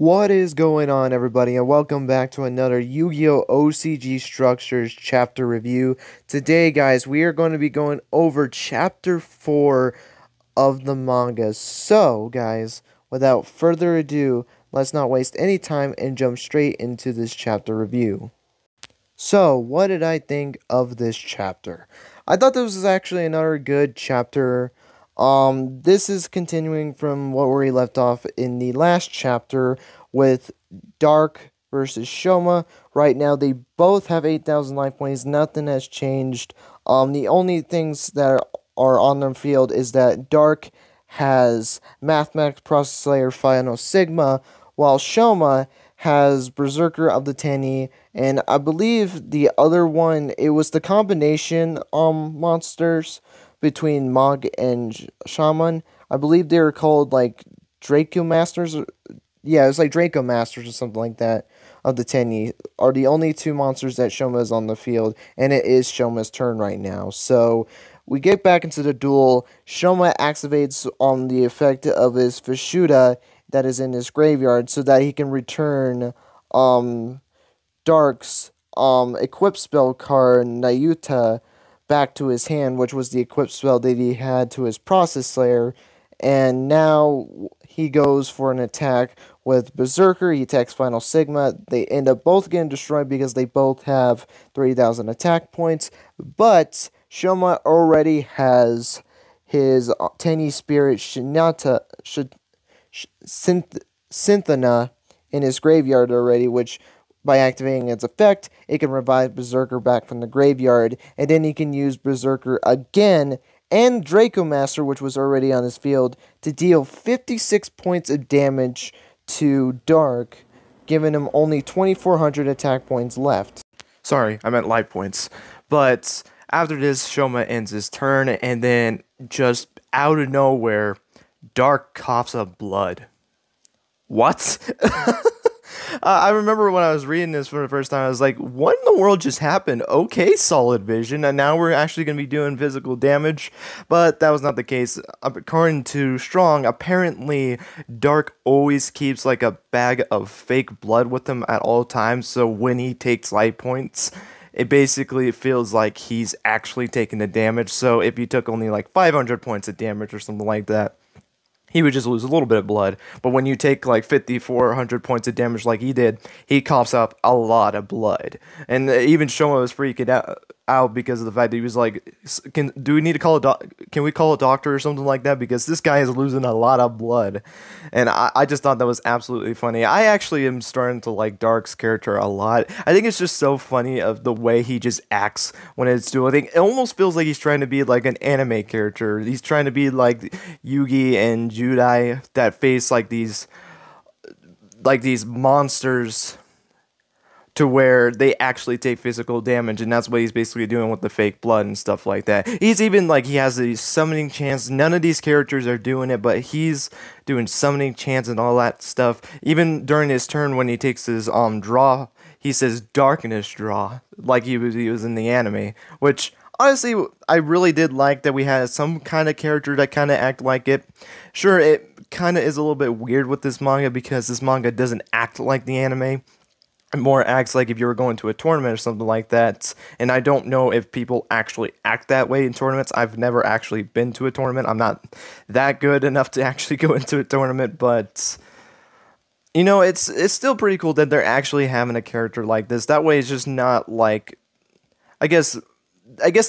What is going on, everybody, and welcome back to another Yu-Gi-Oh! OCG Structures chapter review. Today, guys, we are going to be going over chapter 4 of the manga. So, guys, without further ado, let's not waste any time and jump straight into this chapter review. So, what did I think of this chapter? I thought this was actually another good chapter. This is continuing from what we left off in the last chapter with Dark versus Shoma. Right now, they both have 8,000 life points. Nothing has changed. The only things that are on their field is that Dark has Mathematics Process Slayer Final Sigma, while Shoma has Berserker of the Tenni, and I believe the other one, it was the combination monsters between Mog and Shaman. I believe they were called like Draco Masters. Yeah, it was like Draco Masters or something like that of the Tenni are the only two monsters that Shoma is on the field, and it is Shoma's turn right now. So we get back into the duel. Shoma activates on the effect of his Fishuda that is in his graveyard so that he can return Dark's equip spell card Nayuta back to his hand, which was the equip spell that he had to his Process Slayer. And now he goes for an attack with Berserker. He attacks Final Sigma. They end up both getting destroyed because they both have 3,000 attack points. But Shoma already has his Tenni Spirit Synthena in his graveyard already, which by activating its effect, it can revive Berserker back from the graveyard, and then he can use Berserker again and Draco Master, which was already on his field, to deal 56 points of damage to Dark, giving him only 2,400 attack points left. Sorry, I meant life points. But after this, Shoma ends his turn, and then just out of nowhere, Dark coughs up blood. What? I remember when I was reading this for the first time, I was like, what in the world just happened? Okay, Solid Vision, and now we're actually going to be doing physical damage, but that was not the case. According to Strong, apparently Dark always keeps like a bag of fake blood with him at all times, so when he takes life points, it basically feels like he's actually taking the damage. So if you took only like 500 points of damage or something like that, he would just lose a little bit of blood. But when you take like 5,400 points of damage like he did, he coughs up a lot of blood. And even Shoma was freaking out because of the fact that he was like, do we need to call can we call a doctor or something like that? Because this guy is losing a lot of blood. And I just thought that was absolutely funny. I actually am starting to like Dark's character a lot. I think it's just so funny of the way he just acts when it's dueling. It almost feels like he's trying to be like an anime character. He's trying to be like Yugi and Judai that face like these monsters to where they actually take physical damage, and that's what he's basically doing with the fake blood and stuff like that. He's even like, he has these summoning chants. None of these characters are doing it, but he's doing summoning chants and all that stuff. Even during his turn when he takes his draw, he says darkness draw, like he was in the anime, which honestly, I really did like that we had some kind of character that kind of act like it. Sure, it kind of is a little bit weird with this manga because this manga doesn't act like the anime. It more acts like if you were going to a tournament or something like that. And I don't know if people actually act that way in tournaments. I've never actually been to a tournament. I'm not that good enough to actually go into a tournament, but you know, it's still pretty cool that they're actually having a character like this. That way it's just not like, I guess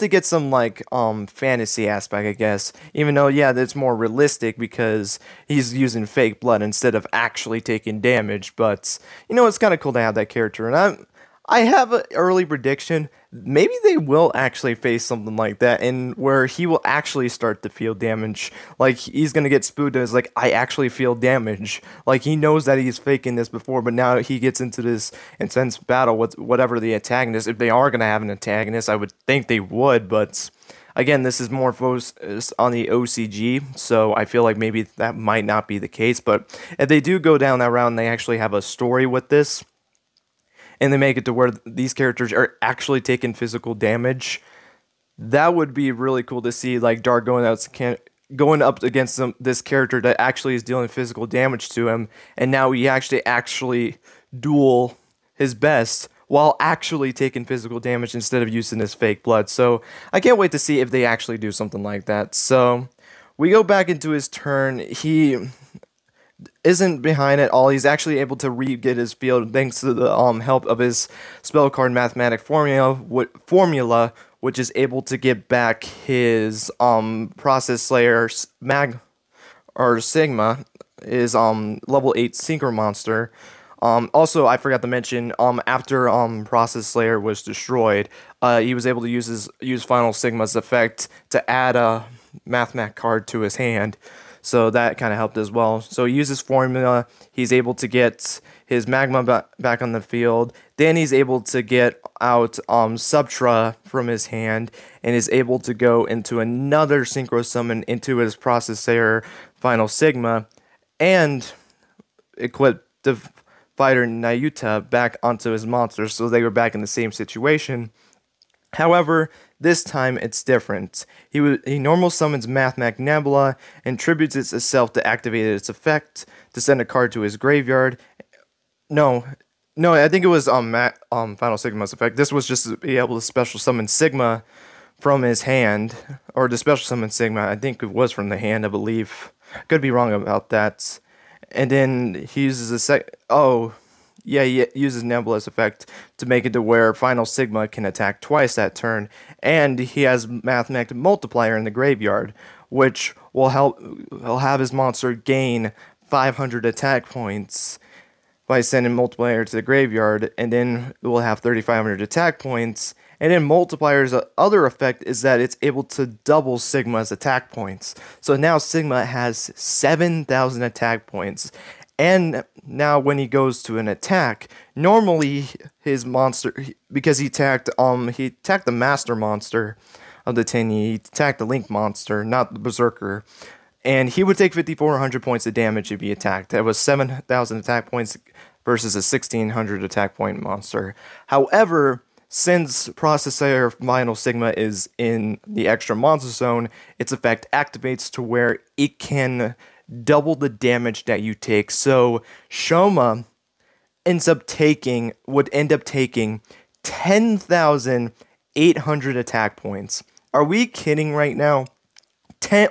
they get some like fantasy aspect, I guess. Even though, yeah, it's more realistic because he's using fake blood instead of actually taking damage. But you know, it's kind of cool to have that character. And I have an early prediction. Maybe they will actually face something like that, and where he will actually start to feel damage. Like, he's gonna get spooked and it's like, I actually feel damage. Like, he knows that he's faking this before, but now he gets into this intense battle with whatever the antagonist. If they are gonna have an antagonist, I would think they would, but again, this is more focused on the OCG, so I feel like maybe that might not be the case. But if they do go down that route and they actually have a story with this, and they make it to where these characters are actually taking physical damage, that would be really cool to see, like Dark going up against this character that actually is dealing physical damage to him, and now he actually duel his best while actually taking physical damage instead of using his fake blood. So I can't wait to see if they actually do something like that. So we go back into his turn. He isn't behind at all. He's actually able to re-get his field thanks to the help of his spell card mathematic formula, which is able to get back his process slayer Sigma, is level 8 synchro monster. Also, I forgot to mention, after Process Slayer was destroyed, he was able to use Final Sigma's effect to add a Mathmat card to his hand, so that kind of helped as well. So he uses formula, he's able to get his Magma back on the field, then he's able to get out Subtra from his hand, and is able to go into another Synchro Summon into his Process Slayer Final Sigma, and equip the fighter Nayuta back onto his monster, so they were back in the same situation. However, this time it's different. He normal summons Mathmac Nebula and tributes itself to activate its effect to send a card to his graveyard. No, I think it was Final Sigma's effect. This was just to be able to special summon Sigma from his hand, or to special summon Sigma. I think it was from the hand, I believe. Could be wrong about that. And then he uses he uses Nebula's effect to make it to where Final Sigma can attack twice that turn, and he has Mathematic Multiplier in the graveyard, which will have his monster gain 500 attack points by sending Multiplier to the graveyard, and then it will have 3,500 attack points. And then Multiplier's other effect is that it's able to double Sigma's attack points. So now Sigma has 7,000 attack points. And now when he goes to an attack, normally his monster, because he attacked the master monster of the Tinny, he attacked the Link monster, not the Berserker. And he would take 5,400 points of damage if he attacked. That was 7,000 attack points versus a 1,600 attack point monster. However, since Process Slayer Final Sigma is in the extra monster zone, its effect activates to where it can double the damage that you take. So Shoma would end up taking 10,800 attack points. Are we kidding right now?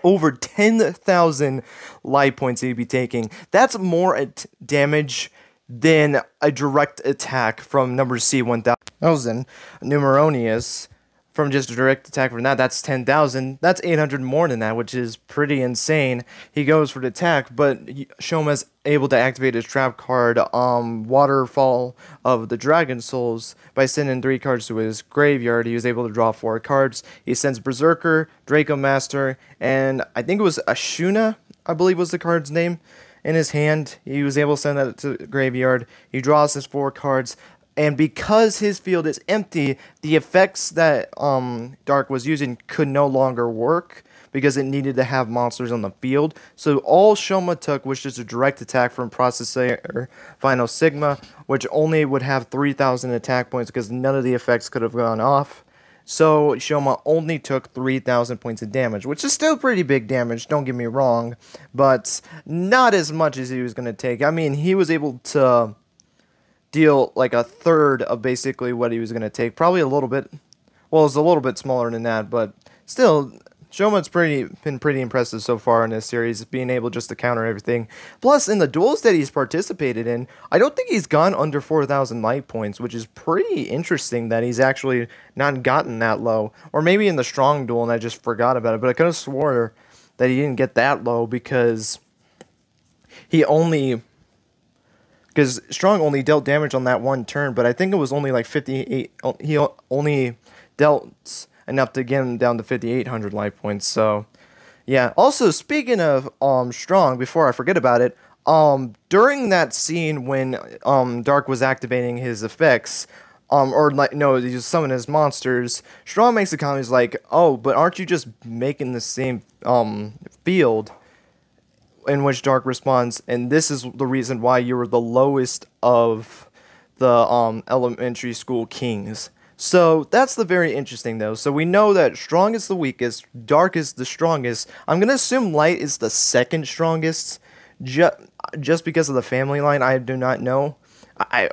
Over 10,000 life points he'd be taking. That's more damage than a direct attack from number C1000, Numeronius. From just a direct attack from that's 10,000. That's 800 more than that, which is pretty insane. He goes for the attack, but Shoma's able to activate his trap card, Waterfall of the Dragon Souls, by sending 3 cards to his graveyard. He was able to draw 4 cards. He sends Berserker, Draco Master, and I think it was Ashuna, I believe was the card's name, in his hand. He was able to send that to the graveyard. He draws his 4 cards. And because his field is empty, the effects that Dark was using could no longer work because it needed to have monsters on the field. So all Shoma took was just a direct attack from Process Slayer Final Sigma, which only would have 3,000 attack points because none of the effects could have gone off. So Shoma only took 3,000 points of damage, which is still pretty big damage, don't get me wrong, but not as much as he was going to take. I mean, he was able to deal like a third of basically what he was going to take. Probably a little bit, well, it's a little bit smaller than that, but still, Shoma's been pretty impressive so far in this series, being able just to counter everything. Plus, in the duels that he's participated in, I don't think he's gone under 4,000 life points, which is pretty interesting that he's actually not gotten that low. Or maybe in the strong duel and I just forgot about it, but I could have swore that he didn't get that low because Strong only dealt damage on that one turn, but I think it was only like 58. He only dealt enough to get him down to 5,800 life points. So, yeah. Also, speaking of Strong, before I forget about it, during that scene when Dark was activating his effects, he was summoning his monsters, Strong makes a comment. He's like, "Oh, but aren't you just making the same field?" In which Dark responds, and this is the reason why you were the lowest of the elementary school kings. So that's the very interesting though. So we know that strong is the weakest, dark is the strongest. I'm gonna assume light is the second strongest, ju- just because of the family line. I do not know.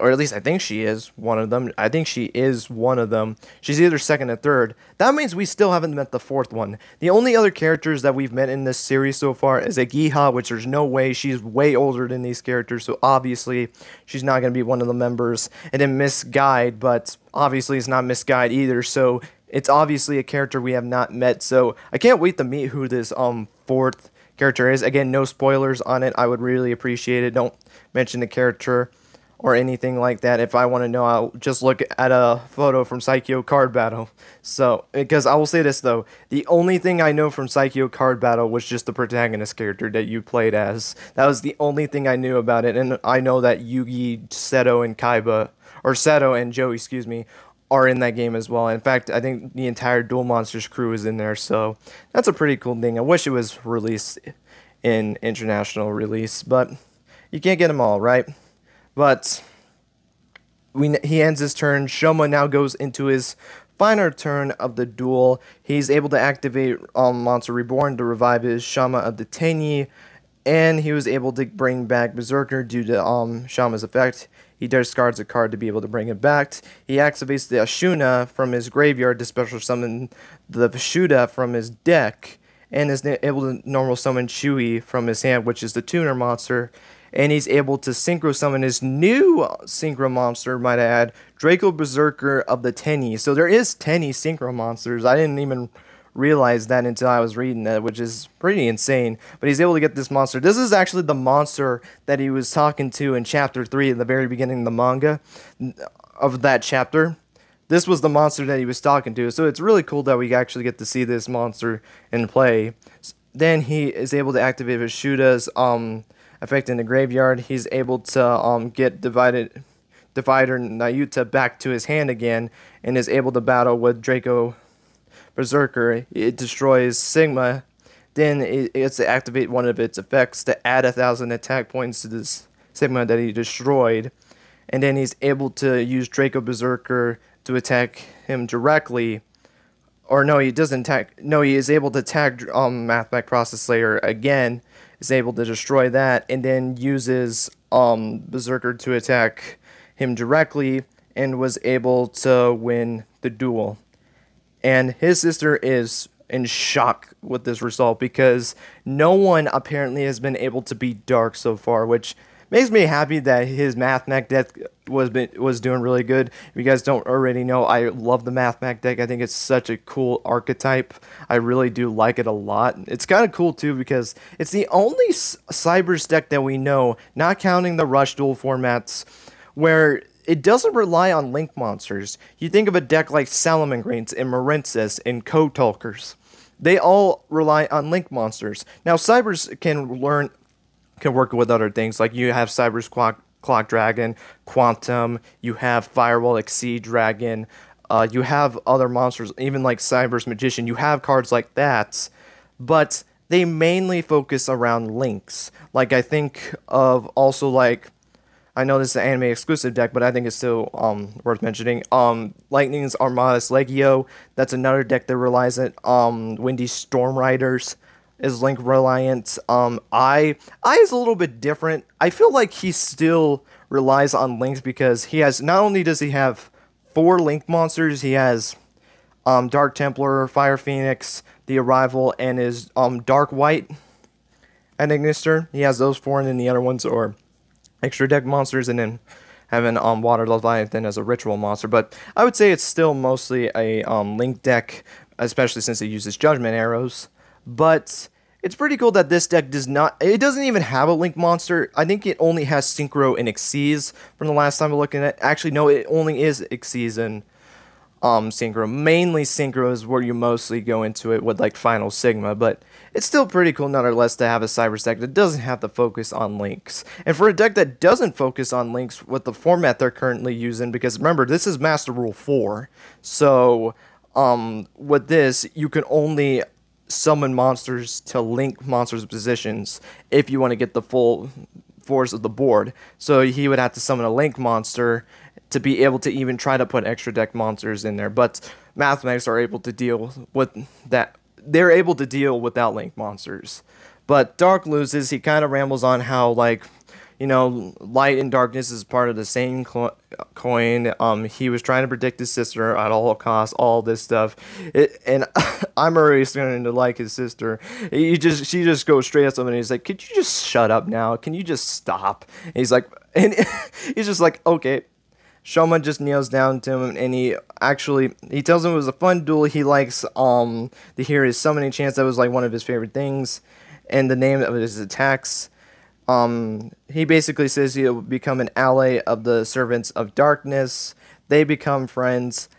Or at least I think she is one of them. I think she is one of them. She's either second or third. That means we still haven't met the fourth one. The only other characters that we've met in this series so far is a Giha, which there's no way. She's way older than these characters, so obviously she's not going to be one of the members. And then Miss Guide, but obviously it's not Miss Guide either, so it's obviously a character we have not met. So I can't wait to meet who this fourth character is. Again, no spoilers on it. I would really appreciate it. Don't mention the character or anything like that. If I want to know, I'll just look at a photo from Psycho Card Battle. So, because I will say this though, the only thing I know from Psycho Card Battle was just the protagonist character that you played as. That was the only thing I knew about it, and I know that Yugi, Seto, and Kaiba, or Seto and Joey, excuse me, are in that game as well. In fact, I think the entire Duel Monsters crew is in there, so that's a pretty cool thing. I wish it was released in international release, but you can't get them all, right? But he ends his turn. Shoma now goes into his final turn of the duel. He's able to activate Monster Reborn to revive his Shama of the Tenyi, and he was able to bring back Berserker due to Shama's effect. He discards a card to be able to bring it back. He activates the Ashuna from his graveyard to special summon the Vishuda from his deck, and is able to normal summon Shui from his hand, which is the tuner monster. And he's able to synchro summon his new synchro monster, might I add, Draco Berserker of the Tenyi. So there is Tenyi synchro monsters. I didn't even realize that until I was reading that, which is pretty insane. But he's able to get this monster. This is actually the monster that he was talking to in chapter 3 at the very beginning of the manga of that chapter. This was the monster that he was talking to. So it's really cool that we actually get to see this monster in play. Then he is able to activate Vishuda's effect in the graveyard. He's able to get Divider Nayuta back to his hand again, and is able to battle with Draco Berserker. It destroys Sigma. Then it gets to activate one of its effects to add 1,000 attack points to this Sigma that he destroyed. And then he's able to use Draco Berserker to attack him directly. Or no, he doesn't attack. No, he is able to attack Mathmech Process Slayer again. Is able to destroy that, and then uses Berserker to attack him directly, and was able to win the duel. And his sister is in shock with this result, because no one apparently has been able to beat Dark so far, which makes me happy that his Mathmech deck was doing really good. If you guys don't already know, I love the Mathmech deck. I think it's such a cool archetype. I really do like it a lot. It's kind of cool too, because it's the only Cybers deck that we know, not counting the Rush Duel formats, where it doesn't rely on Link monsters. You think of a deck like Salamangreens and Marincess and Code Talkers. They all rely on Link monsters. Now, Cybers can work with other things, like you have Cyber's Clock Dragon, Quantum, you have Firewall Exceed Dragon, you have other monsters, even like Cyber's Magician. You have cards like that, but they mainly focus around links. Like, I think of also, like, I know this is an anime exclusive deck, but I think it's still worth mentioning. Lightning's Armadas Legio, that's another deck that relies on Windy Storm Riders. Is Link reliant. I is a little bit different. I feel like he still relies on Links, because he has, not only does he have 4 Link monsters, he has Dark Templar, Fire Phoenix, the Arrival, and his Dark White and Ignister. He has those 4, and then the other ones are extra deck monsters, and then having Water Leviathan as a ritual monster. But I would say it's still mostly a Link deck, especially since it uses Judgment Arrows. But it's pretty cool that this deck it doesn't even have a Link monster. I think it only has Synchro and Xyz from the last time we're looking at. Actually, no, it only is Xyz and Synchro. Mainly Synchro is where you mostly go into it with like Final Sigma, but it's still pretty cool nonetheless to have a Cyber deck that doesn't have to focus on Links. And for a deck that doesn't focus on Links with the format they're currently using, because remember, this is Master Rule 4, so with this, you can only summon monsters to Link monsters' positions if you want to get the full force of the board. So he would have to summon a link monster to be able to even try to put extra deck monsters in there. But mathematics are able to deal with that. They're able to deal without link monsters. But Dark loses. He kind of rambles on how, like, you know, light and darkness is part of the same coin. He was trying to protect his sister at all costs, all this stuff. And I'm already starting to like his sister. She just goes straight at somebody. He's like, "Could you just shut up now? Can you just stop?" And he's like, and he's just like, "Okay." Shoma just kneels down to him, and he tells him it was a fun duel. He likes to hear his summoning chants. That was like one of his favorite things, and the name of his attacks. He basically says he'll become an ally of the servants of darkness. They become friends.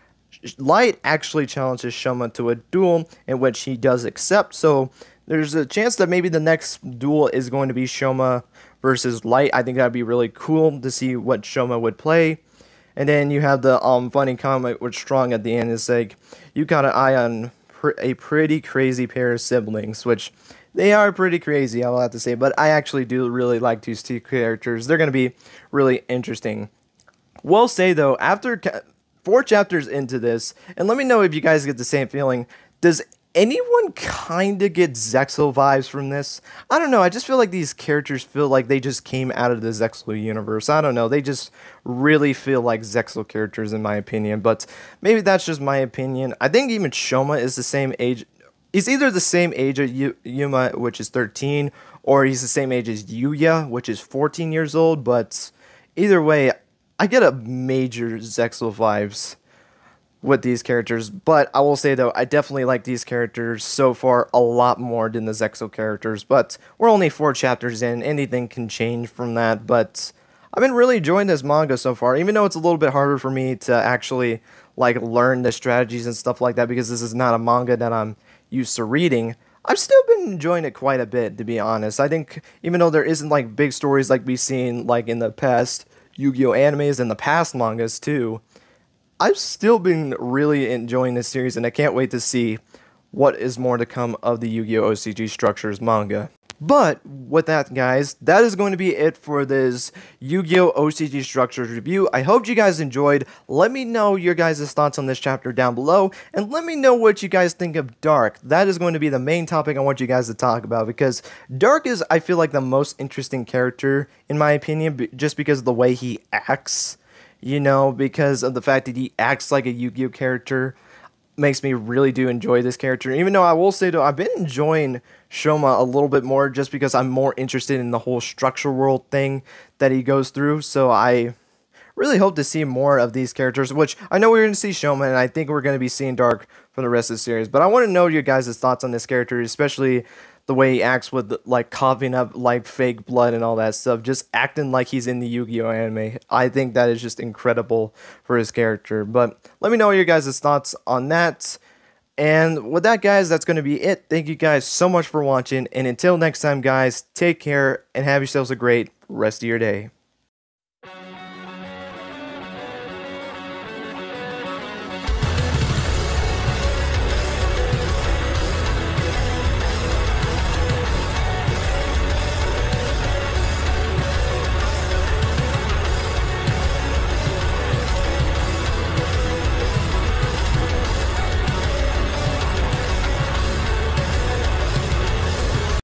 Light actually challenges Shoma to a duel, in which he does accept. So there's a chance that maybe the next duel is going to be Shoma versus Light. I think that'd be really cool to see what Shoma would play. And then you have the funny comment with Strong at the end. It's like, you got an eye on a pretty crazy pair of siblings, which they are pretty crazy, I will have to say. But I actually do really like these two characters. They're going to be really interesting. Will say, though, after 4 chapters into this, and let me know if you guys get the same feeling, does anyone kind of get Zexal vibes from this? I don't know, I just feel like these characters feel like they just came out of the Zexal universe. I don't know, they just really feel like Zexal characters in my opinion, but maybe that's just my opinion. I think even Shoma is the same age. He's either the same age as Yuma, which is 13, or he's the same age as Yuya, which is 14 years old, but either way, I get a major Zexal vibes with these characters. But I will say, though, I definitely like these characters so far a lot more than the Zexal characters, but we're only 4 chapters in. Anything can change from that, but I've been really enjoying this manga so far, even though it's a little bit harder for me to actually, like, learn the strategies and stuff like that, because this is not a manga that I'm used to reading. I've still been enjoying it quite a bit, to be honest. I think even though there isn't, like, big stories like we've seen, like, in the past Yu-Gi-Oh animes and the past mangas too, I've still been really enjoying this series, and I can't wait to see what is more to come of the Yu-Gi-Oh OCG Structures manga. But with that, guys, that is going to be it for this Yu-Gi-Oh OCG Structures review. I hope you guys enjoyed. Let me know your guys' thoughts on this chapter down below, and let me know what you guys think of Dark. That is going to be the main topic I want you guys to talk about, because Dark is, I feel like, the most interesting character, in my opinion, just because of the way he acts. You know, because of the fact that he acts like a Yu-Gi-Oh character, makes me really do enjoy this character. Even though I will say, though, I've been enjoying Shoma a little bit more just because I'm more interested in the whole structure world thing that he goes through. So I really hope to see more of these characters, which I know we're going to see Shoma, and I think we're going to be seeing Dark for the rest of the series. But I want to know your guys' thoughts on this character, especially the way he acts with, like, coughing up, like, fake blood and all that stuff, just acting like he's in the Yu-Gi-Oh anime. I think that is just incredible for his character. But let me know your guys' thoughts on that. And with that, guys, that's going to be it. Thank you guys so much for watching, and until next time, guys, take care and have yourselves a great rest of your day.